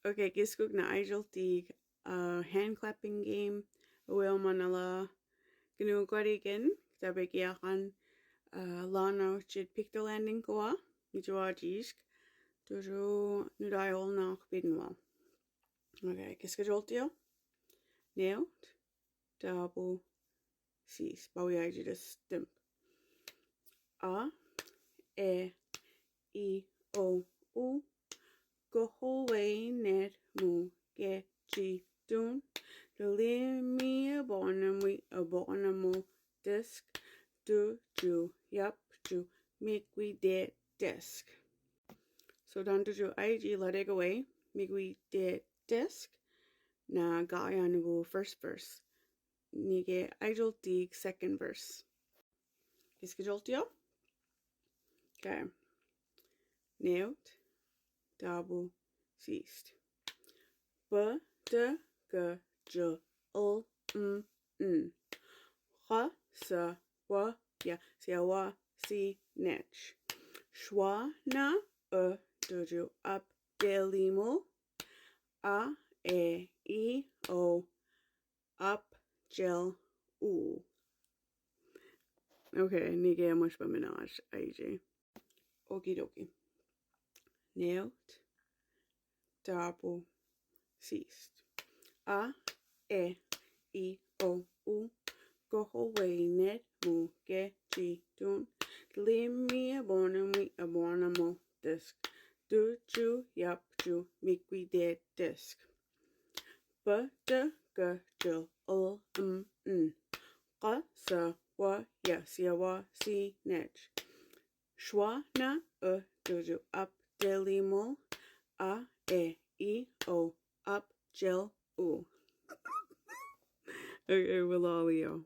Okay, gisgug na idoltig hand clapping game. Will manala ginugarigan sabi kiyakan lano chid picto landing koa nijwa jisk turu nudayol na bidnwell. Okay, gisgajoltio nailed double cis bawi ajida stimp a e I o u Gohoway net mu ge chi dun. Limi abonamo disk du ju yup ju migwi de disk. So down to ju IG let it away. Migwi de disk na gayanugu first verse. Nige idol dig second verse. Iskajoltio? Okay. Nailed. Double ceased. B d g j l n. H s w ya sia wa si nech. Schwa na doju up delimo. A e I o up gel u. Okay, nige much minaj AJ. Okie dokie. Nailed. Double ceased. A e I o u Gohoway net mu ge chi dun. Limi abonamo disk. Du ju yup ju migwi de disk. B d g j l n. Q s w ya sia wa si nech. Schwa na doju up delimo. A e I o up gel u. Okay, Willalio.